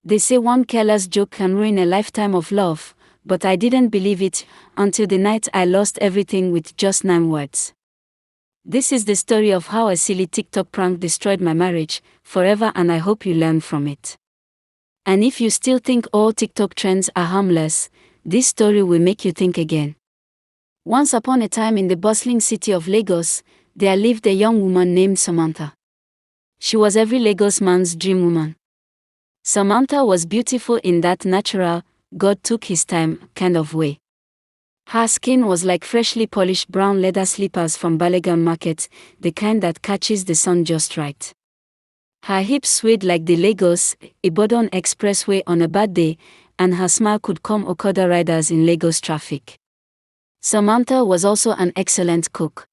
They say one careless joke can ruin a lifetime of love, but I didn't believe it until the night I lost everything with just 9 words. This is the story of how a silly TikTok prank destroyed my marriage forever, and I hope you learn from it. And if you still think all TikTok trends are harmless, this story will make you think again. Once upon a time in the bustling city of Lagos, there lived a young woman named Samantha. She was every Lagos man's dream woman. Samantha was beautiful in that natural, God took his time kind of way. Her skin was like freshly polished brown leather slippers from Balegan Market, the kind that catches the sun just right. Her hips swayed like the Lagos-Ibadan expressway on a bad day, and her smile could calm Okada riders in Lagos traffic. Samantha was also an excellent cook.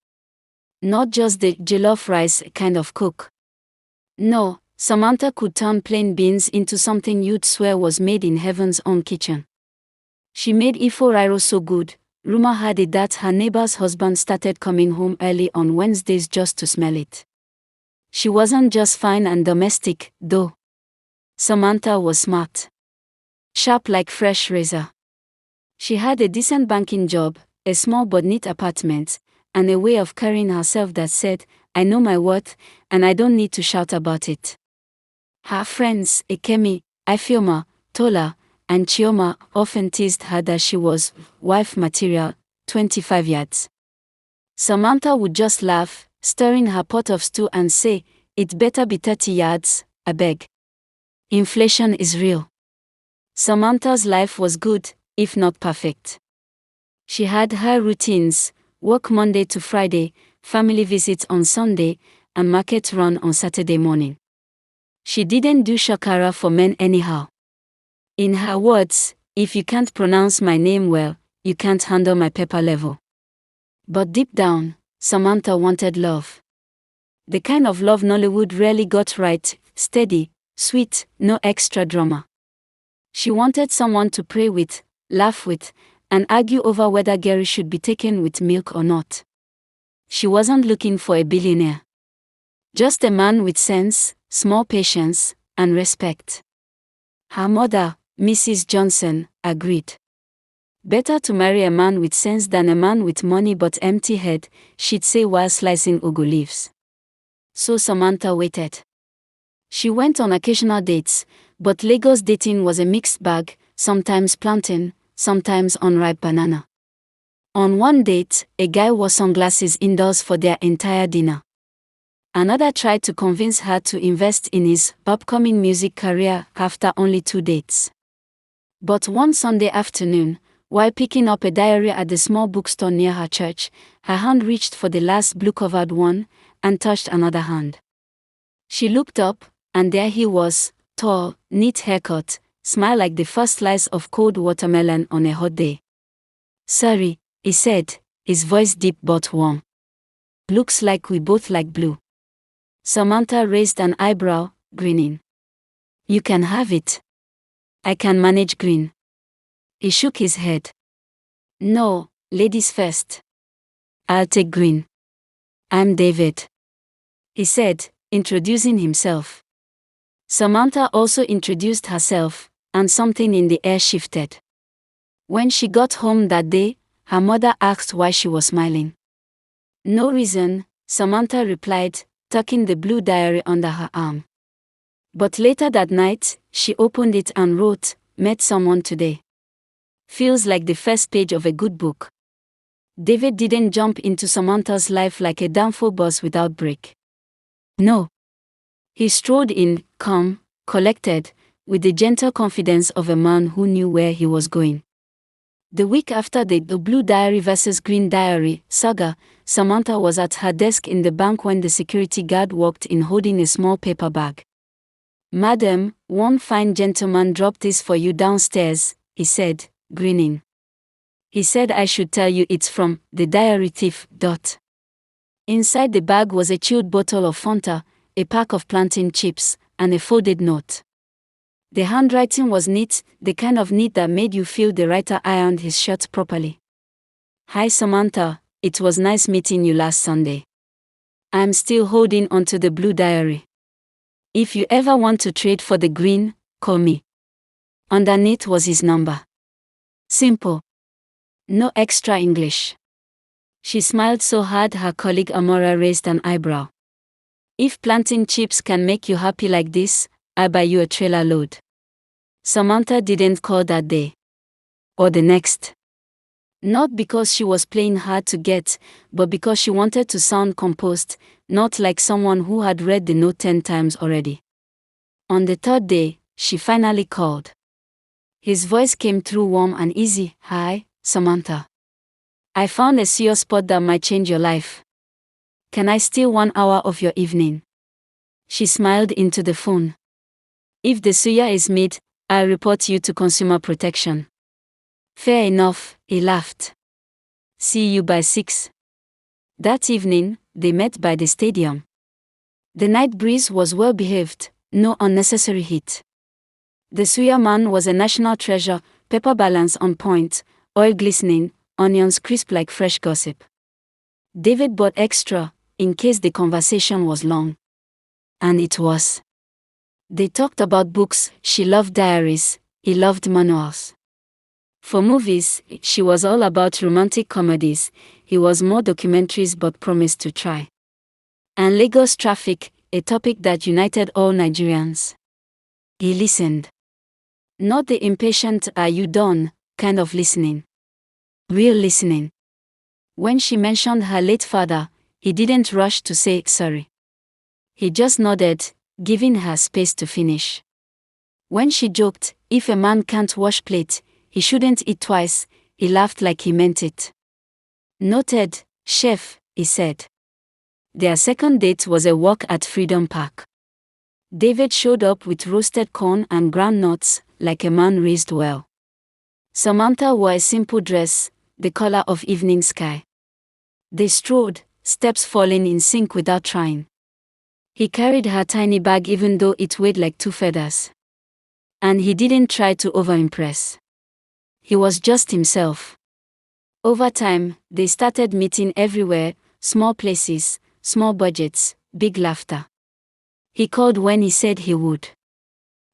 Not just the jollof rice kind of cook. No, Samantha could turn plain beans into something you'd swear was made in heaven's own kitchen. She made ifo riro so good, rumor had it that her neighbor's husband started coming home early on Wednesdays just to smell it. She wasn't just fine and domestic, though. Samantha was smart. Sharp like fresh razor. She had a decent banking job, a small but neat apartment, and a way of carrying herself that said, I know my worth, and I don't need to shout about it. Her friends, Ekemi, Ifeoma, Tola, and Chioma often teased her that she was wife material, 25 yards. Samantha would just laugh, stirring her pot of stew and say, it better be 30 yards, I beg. Inflation is real. Samantha's life was good, if not perfect. She had her routines, work Monday to Friday, family visits on Sunday, and market run on Saturday morning. She didn't do shakara for men anyhow. In her words, if you can't pronounce my name well, you can't handle my pepper level. But deep down, Samantha wanted love. The kind of love Nollywood rarely got right, steady, sweet, no extra drama. She wanted someone to pray with, laugh with, and argue over whether Gary should be taken with milk or not. She wasn't looking for a billionaire. Just a man with sense, small patience, and respect. Her mother, Mrs. Johnson, agreed. Better to marry a man with sense than a man with money but empty head, she'd say while slicing ugu leaves. So Samantha waited. She went on occasional dates, but Lagos dating was a mixed bag, sometimes plantain, sometimes unripe banana. On one date, a guy wore sunglasses indoors for their entire dinner. Another tried to convince her to invest in his upcoming music career after only 2 dates. But one Sunday afternoon, while picking up a diary at the small bookstore near her church, her hand reached for the last blue-covered one and touched another hand. She looked up, and there he was, tall, neat haircut, smile like the first slice of cold watermelon on a hot day. Sorry, he said, his voice deep but warm. Looks like we both like blue. Samantha raised an eyebrow, grinning. You can have it. I can manage green. He shook his head. No, ladies first. I'll take green. I'm David, he said, introducing himself. Samantha also introduced herself, and something in the air shifted. When she got home that day, her mother asked why she was smiling. No reason, Samantha replied, tucking the blue diary under her arm. But later that night, she opened it and wrote, met someone today. Feels like the first page of a good book. David didn't jump into Samantha's life like a downfall bus without brake. No. He strode in, calm, collected, with the gentle confidence of a man who knew where he was going. The week after the Blue Diary versus Green Diary saga, Samantha was at her desk in the bank when the security guard walked in holding a small paper bag. Madam, one fine gentleman dropped this for you downstairs, he said, grinning. He said I should tell you it's from the diary thief. Inside the bag was a chilled bottle of Fanta, a pack of plantain chips, and a folded note. The handwriting was neat, the kind of neat that made you feel the writer ironed his shirt properly. Hi Samantha, it was nice meeting you last Sunday. I'm still holding onto the blue diary. If you ever want to trade for the green, call me. Underneath was his number. Simple. No extra English. She smiled so hard her colleague Amora raised an eyebrow. If plantain chips can make you happy like this, I'll buy you a trailer load. Samantha didn't call that day. Or the next. Not because she was playing hard to get, but because she wanted to sound composed, not like someone who had read the note 10 times already. On the third day, she finally called. His voice came through warm and easy. Hi, Samantha. I found a SEO spot that might change your life. Can I steal 1 hour of your evening? She smiled into the phone. If the suya is made, I'll report you to Consumer Protection. Fair enough, he laughed. See you by 6. That evening, they met by the stadium. The night breeze was well behaved, no unnecessary heat. The suya man was a national treasure, pepper balance on point, oil glistening, onions crisp like fresh gossip. David bought extra, in case the conversation was long. And it was. They talked about books, she loved diaries, he loved manuals. For movies, she was all about romantic comedies, he was more documentaries but promised to try. And Lagos traffic, a topic that united all Nigerians. He listened. Not the impatient "are you done" kind of listening. Real listening. When she mentioned her late father, he didn't rush to say sorry. He just nodded, giving her space to finish. When she joked, if a man can't wash plate, he shouldn't eat twice, he laughed like he meant it. Noted, chef, he said. Their second date was a walk at Freedom Park. David showed up with roasted corn and ground nuts, like a man raised well. Samantha wore a simple dress, the color of evening sky. They strode, steps falling in sync without trying. He carried her tiny bag even though it weighed like 2 feathers. And he didn't try to over-impress. He was just himself. Over time, they started meeting everywhere, small places, small budgets, big laughter. He called when he said he would.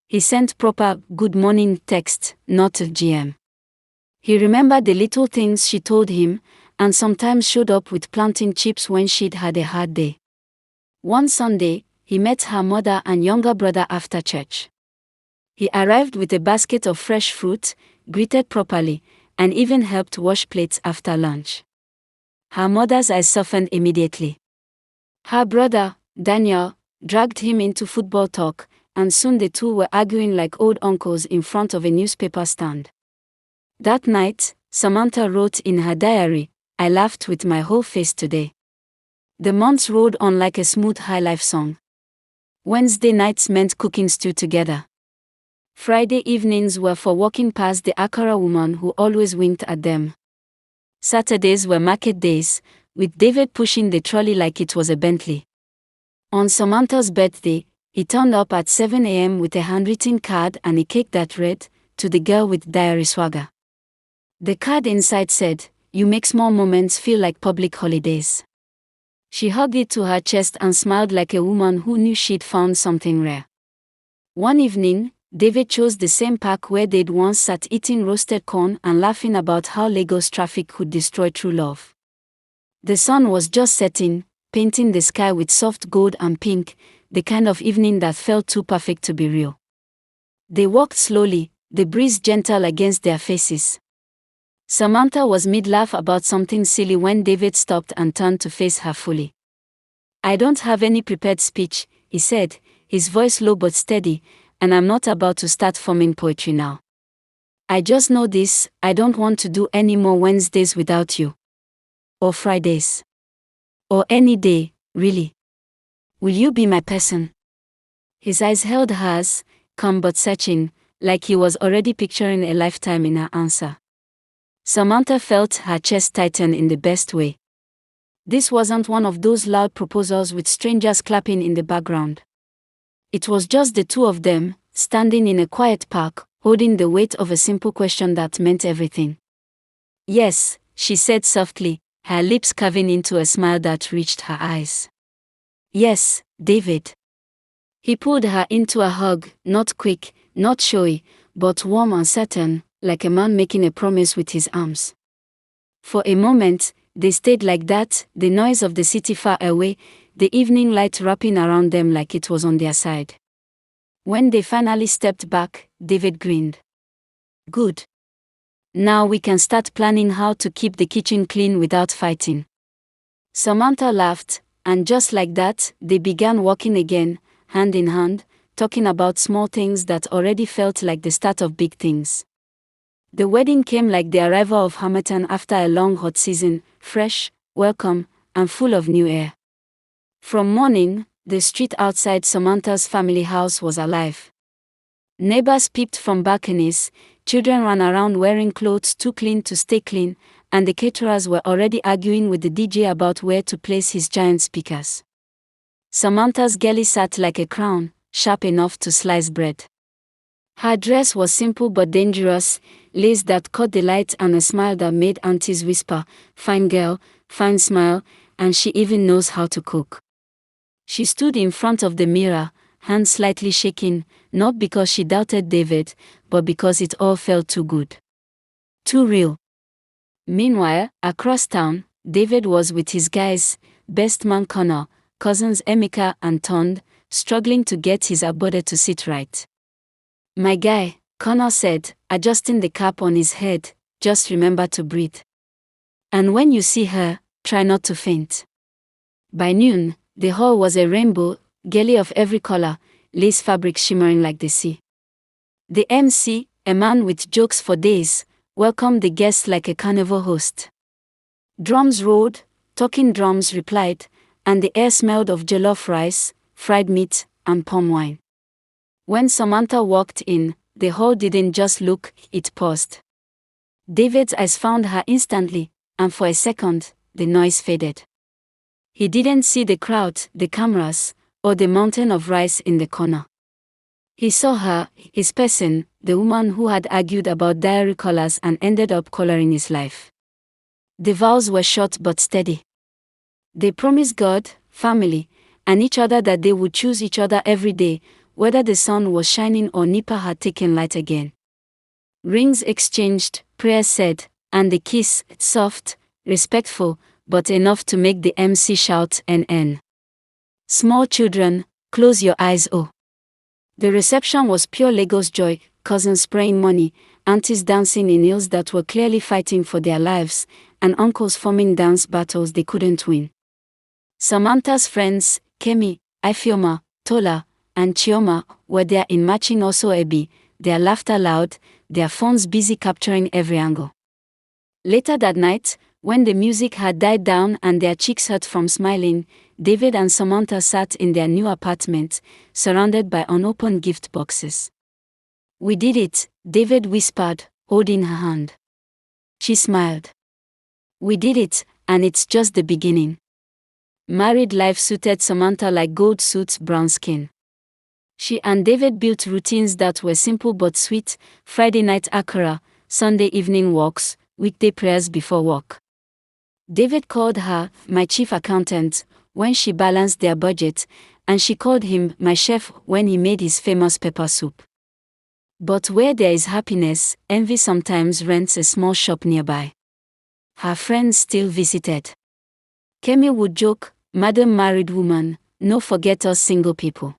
He sent proper good morning text, not a GM. He remembered the little things she told him, and sometimes showed up with plantain chips when she'd had a hard day. One Sunday, he met her mother and younger brother after church. He arrived with a basket of fresh fruit, greeted properly, and even helped wash plates after lunch. Her mother's eyes softened immediately. Her brother, Daniel, dragged him into football talk, and soon the two were arguing like old uncles in front of a newspaper stand. That night, Samantha wrote in her diary, I laughed with my whole face today. The months rolled on like a smooth high life song. Wednesday nights meant cooking stew together. Friday evenings were for walking past the Akara woman who always winked at them. Saturdays were market days, with David pushing the trolley like it was a Bentley. On Samantha's birthday, he turned up at 7 a.m. with a handwritten card and a cake that read, to the girl with diary swagger. The card inside said, you make small moments feel like public holidays. She hugged it to her chest and smiled like a woman who knew she'd found something rare. One evening, David chose the same park where they'd once sat eating roasted corn and laughing about how Lagos traffic could destroy true love. The sun was just setting, painting the sky with soft gold and pink, the kind of evening that felt too perfect to be real. They walked slowly, the breeze gentle against their faces. Samantha was mid-laugh about something silly when David stopped and turned to face her fully. I don't have any prepared speech, he said, his voice low but steady, and I'm not about to start forming poetry now. I just know this, I don't want to do any more Wednesdays without you. Or Fridays. Or any day, really. Will you be my person? His eyes held hers, calm but searching, like he was already picturing a lifetime in her answer. Samantha felt her chest tighten in the best way. This wasn't one of those loud proposals with strangers clapping in the background. It was just the two of them, standing in a quiet park, holding the weight of a simple question that meant everything. Yes, she said softly, her lips curving into a smile that reached her eyes. Yes, David. He pulled her into a hug, not quick, not showy, but warm and certain, like a man making a promise with his arms. For a moment, they stayed like that, the noise of the city far away, the evening light wrapping around them like it was on their side. When they finally stepped back, David grinned. Good. Now we can start planning how to keep the kitchen clean without fighting. Samantha laughed, and just like that, they began walking again, hand in hand, talking about small things that already felt like the start of big things. The wedding came like the arrival of Hamilton after a long hot season, fresh, welcome, and full of new air. From morning, the street outside Samantha's family house was alive. Neighbors peeped from balconies, children ran around wearing clothes too clean to stay clean, and the caterers were already arguing with the DJ about where to place his giant speakers. Samantha's girlie sat like a crown, sharp enough to slice bread. Her dress was simple but dangerous, lace that caught the light and a smile that made aunties whisper, "Fine girl, fine smile," and she even knows how to cook. She stood in front of the mirror, hands slightly shaking, not because she doubted David, but because it all felt too good. Too real. Meanwhile, across town, David was with his guys, best man Connor, cousins Emeka and Tond, struggling to get his abode to sit right. "My guy," Connor said, adjusting the cap on his head, "just remember to breathe. And when you see her, try not to faint." By noon, the hall was a rainbow, girlie of every color, lace fabric shimmering like the sea. The MC, a man with jokes for days, welcomed the guests like a carnival host. Drums rolled, talking drums replied, and the air smelled of jollof rice, fried meat, and palm wine. When Samantha walked in, the hall didn't just look, it paused. David's eyes found her instantly, and for a second, the noise faded. He didn't see the crowd, the cameras, or the mountain of rice in the corner. He saw her, his person, the woman who had argued about diary colors and ended up coloring his life. The vows were short but steady. They promised God, family, and each other that they would choose each other every day, whether the sun was shining or Nipa had taken light again. Rings exchanged, prayers said, and the kiss, soft, respectful, but enough to make the MC shout "NN." Small children, close your eyes, oh. The reception was pure Lagos joy, cousins spraying money, aunties dancing in heels that were clearly fighting for their lives, and uncles forming dance battles they couldn't win. Samantha's friends, Kemi, Ifeoma, Tola, and Chioma, were there in matching also Ebi, their laughter loud, their phones busy capturing every angle. Later that night, when the music had died down and their cheeks hurt from smiling, David and Samantha sat in their new apartment, surrounded by unopened gift boxes. "We did it," David whispered, holding her hand. She smiled. "We did it, and it's just the beginning." Married life suited Samantha like gold suits brown skin. She and David built routines that were simple but sweet: Friday night akara, Sunday evening walks, weekday prayers before work. David called her "my chief accountant" when she balanced their budget, and she called him "my chef" when he made his famous pepper soup. But where there is happiness, envy sometimes rents a small shop nearby. Her friends still visited. Kemi would joke, "Madam married woman, no forget us single people."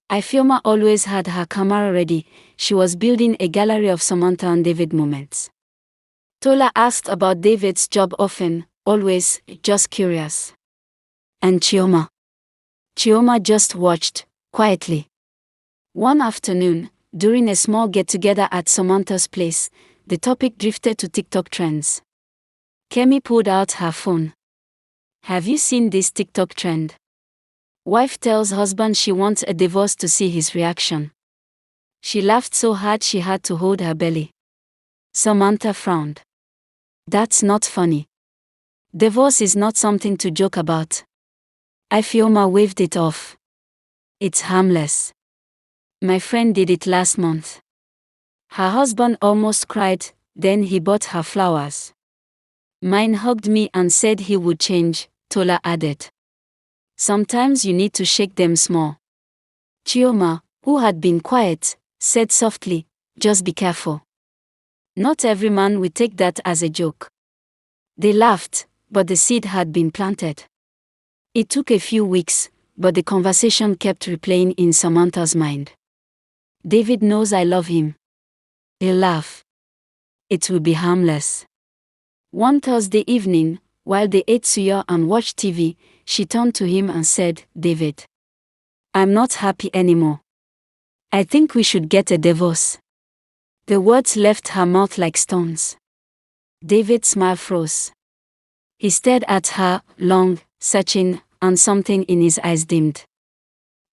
Ifeoma always had her camera ready, she was building a gallery of Samantha and David moments. Tola asked about David's job often, always, just curious. And Chioma? Chioma just watched, quietly. One afternoon, during a small get-together at Samantha's place, the topic drifted to TikTok trends. Kemi pulled out her phone. "Have you seen this TikTok trend? Wife tells husband she wants a divorce to see his reaction." She laughed so hard she had to hold her belly. Samantha frowned. "That's not funny. Divorce is not something to joke about." Ifeoma waved it off. "It's harmless. My friend did it last month. Her husband almost cried, then he bought her flowers. Mine hugged me and said he would change," Tola added. "Sometimes you need to shake them small." Chioma, who had been quiet, said softly, Just be careful. Not every man will take that as a joke. They laughed, but the seed had been planted. It took a few weeks, but the conversation kept replaying in Samantha's mind. David knows I love him. He'll laugh. It will be harmless. One Thursday evening, while they ate suya and watched TV, she turned to him and said, "David, I'm not happy anymore. I think we should get a divorce." The words left her mouth like stones. David's smile froze. He stared at her, long, searching, and something in his eyes dimmed.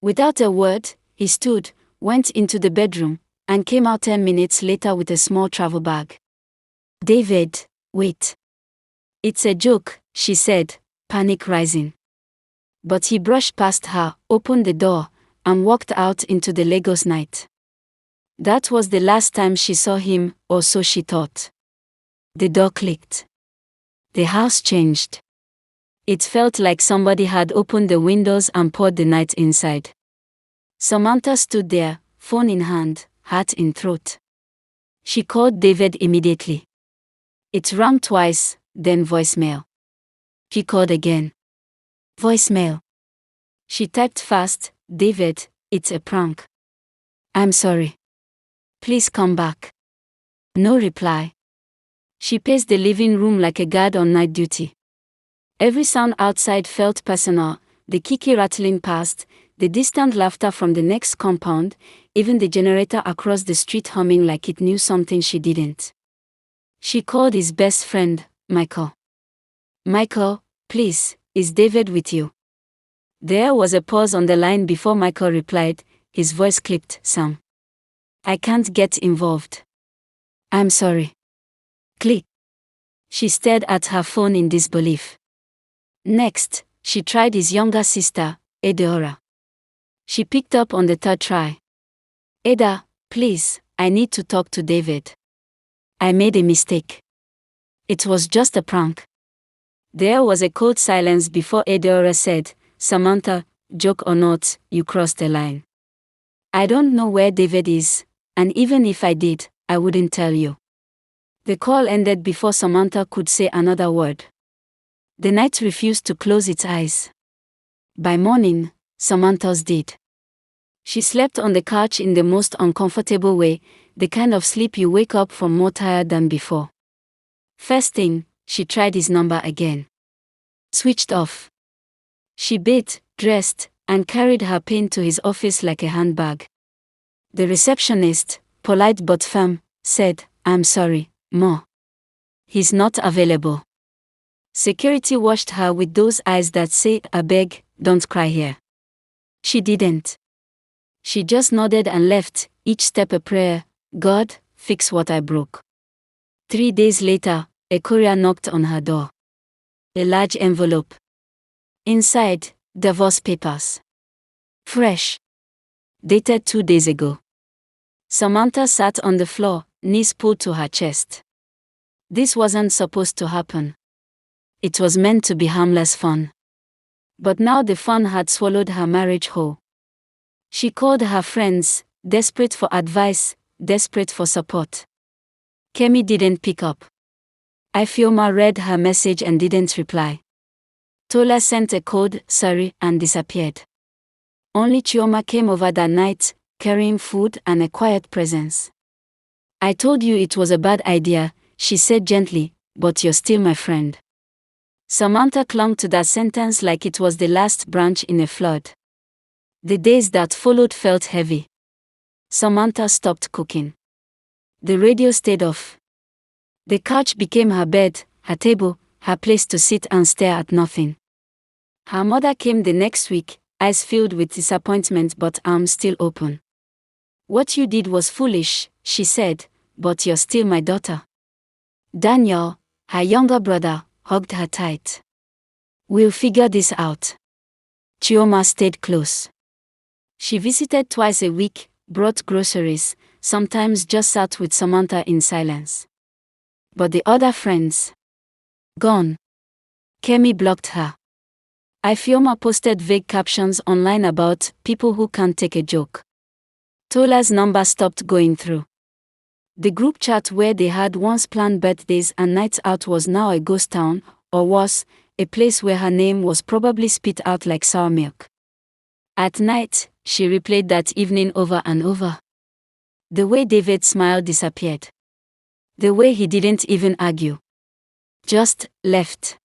Without a word, he stood, went into the bedroom, and came out 10 minutes later with a small travel bag. "David, wait. It's a joke," she said, panic rising. But he brushed past her, opened the door, and walked out into the Lagos night. That was the last time she saw him, or so she thought. The door clicked. The house changed. It felt like somebody had opened the windows and poured the night inside. Samantha stood there, phone in hand, heart in throat. She called David immediately. It rang twice, then voicemail. She called again. Voicemail. She typed fast, "David, it's a prank. I'm sorry. Please come back." No reply. She paced the living room like a guard on night duty. Every sound outside felt personal, the kiki rattling past, the distant laughter from the next compound, even the generator across the street humming like it knew something she didn't. She called his best friend, Michael. "Michael, please, is David with you?" There was a pause on the line before Michael replied, his voice clipped, "Sam. I can't get involved. I'm sorry." Click. She stared at her phone in disbelief. Next, she tried his younger sister, Edeora. She picked up on the third try. "Ada, please, I need to talk to David. I made a mistake. It was just a prank." There was a cold silence before Edeora said, "Samantha, joke or not, you crossed the line. I don't know where David is, and even if I did, I wouldn't tell you." The call ended before Samantha could say another word. The night refused to close its eyes. By morning, Samantha's did. She slept on the couch in the most uncomfortable way, the kind of sleep you wake up from more tired than before. First thing, she tried his number again. Switched off. She bathed, dressed, and carried her pain to his office like a handbag. The receptionist, polite but firm, said, "I'm sorry, Ma. He's not available." Security watched her with those eyes that say, "I beg, don't cry here." She didn't. She just nodded and left, each step a prayer, "God, fix what I broke." 3 days later, a courier knocked on her door. A large envelope. Inside, divorce papers. Fresh. Dated 2 days ago. Samantha sat on the floor, knees pulled to her chest. This wasn't supposed to happen. It was meant to be harmless fun. But now the fun had swallowed her marriage whole. She called her friends, desperate for advice, desperate for support. Kemi didn't pick up. Ifeoma read her message and didn't reply. Tola sent a code, "sorry," and disappeared. Only Chioma came over that night, carrying food and a quiet presence. "I told you it was a bad idea," she said gently, "but you're still my friend." Samantha clung to that sentence like it was the last branch in a flood. The days that followed felt heavy. Samantha stopped cooking. The radio stayed off. The couch became her bed, her table, her place to sit and stare at nothing. Her mother came the next week, eyes filled with disappointment but arms still open. "What you did was foolish," she said, "but you're still my daughter." Daniel, her younger brother, hugged her tight. "We'll figure this out." Chioma stayed close. She visited twice a week, brought groceries, sometimes just sat with Samantha in silence. But the other friends? Gone. Kemi blocked her. Ifeoma posted vague captions online about people who can't take a joke. Tola's number stopped going through. The group chat where they had once planned birthdays and nights out was now a ghost town, or worse, a place where her name was probably spit out like sour milk. At night, she replayed that evening over and over. The way David's smile disappeared. The way he didn't even argue. Just left.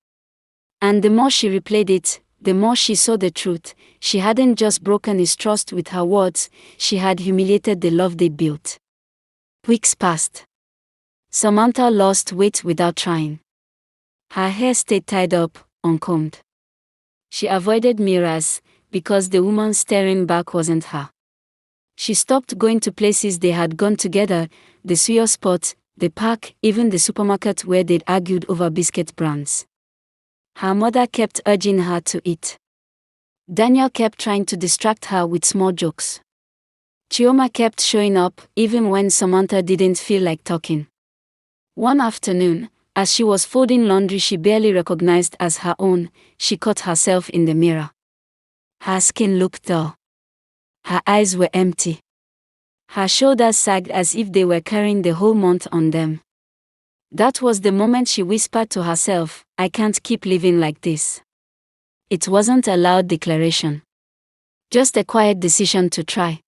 And the more she replayed it, the more she saw the truth. She hadn't just broken his trust with her words, she had humiliated the love they built. Weeks passed. Samantha lost weight without trying. Her hair stayed tied up, uncombed. She avoided mirrors, because the woman staring back wasn't her. She stopped going to places they had gone together, the suyo spot, the park, even the supermarket where they'd argued over biscuit brands. Her mother kept urging her to eat. Daniel kept trying to distract her with small jokes. Chioma kept showing up, even when Samantha didn't feel like talking. One afternoon, as she was folding laundry she barely recognized as her own, she caught herself in the mirror. Her skin looked dull. Her eyes were empty. Her shoulders sagged as if they were carrying the whole month on them. That was the moment she whispered to herself, I can't keep living like this. It wasn't a loud declaration. Just a quiet decision to try.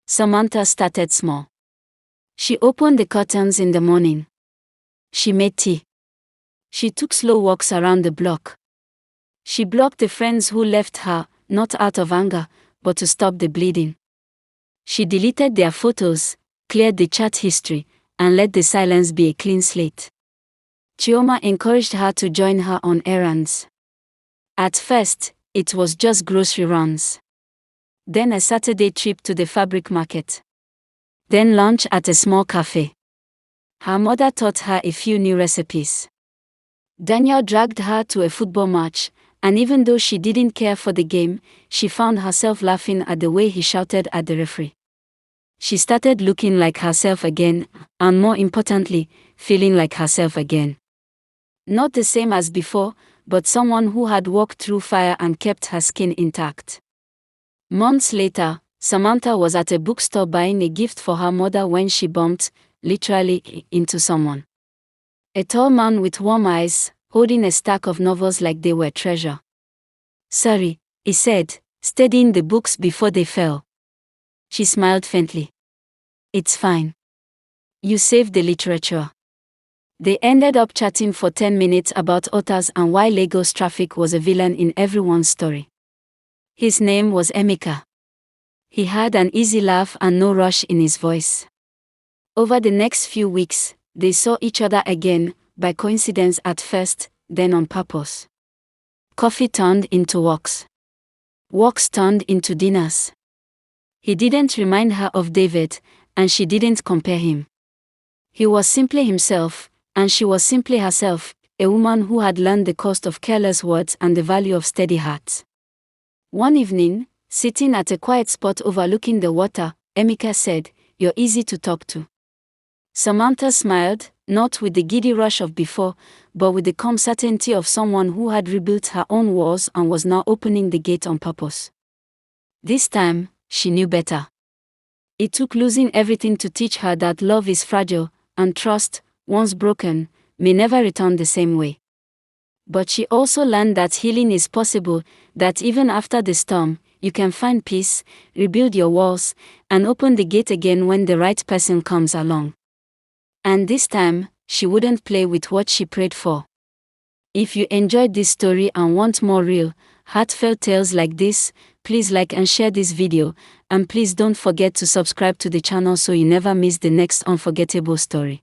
Samantha started small. She opened the curtains in the morning. She made tea. She took slow walks around the block. She blocked the friends who left her, not out of anger, but to stop the bleeding. She deleted their photos, cleared the chat history, and let the silence be a clean slate. Chioma encouraged her to join her on errands. At first, it was just grocery runs. Then a Saturday trip to the fabric market. Then lunch at a small cafe. Her mother taught her a few new recipes. Daniel dragged her to a football match, and even though she didn't care for the game, she found herself laughing at the way he shouted at the referee. She started looking like herself again, and more importantly, feeling like herself again. Not the same as before, but someone who had walked through fire and kept her skin intact. Months later, Samantha was at a bookstore buying a gift for her mother when she bumped, literally, into someone. A tall man with warm eyes, holding a stack of novels like they were treasure. Sorry, he said, steadying the books before they fell. She smiled faintly. It's fine. You saved the literature. They ended up chatting for 10 minutes about authors and why Lagos traffic was a villain in everyone's story. His name was Emeka. He had an easy laugh and no rush in his voice. Over the next few weeks, they saw each other again, by coincidence at first, then on purpose. Coffee turned into walks. Walks turned into dinners. He didn't remind her of David, and she didn't compare him. He was simply himself, and she was simply herself, a woman who had learned the cost of careless words and the value of steady hearts. One evening, sitting at a quiet spot overlooking the water, Emeka said, "You're easy to talk to." Samantha smiled, not with the giddy rush of before, but with the calm certainty of someone who had rebuilt her own walls and was now opening the gate on purpose. This time, she knew better. It took losing everything to teach her that love is fragile, and trust, once broken, may never return the same way. But she also learned that healing is possible, that even after the storm, you can find peace, rebuild your walls, and open the gate again when the right person comes along. And this time, she wouldn't play with what she prayed for. If you enjoyed this story and want more real, heartfelt tales like this, please like and share this video, and please don't forget to subscribe to the channel so you never miss the next unforgettable story.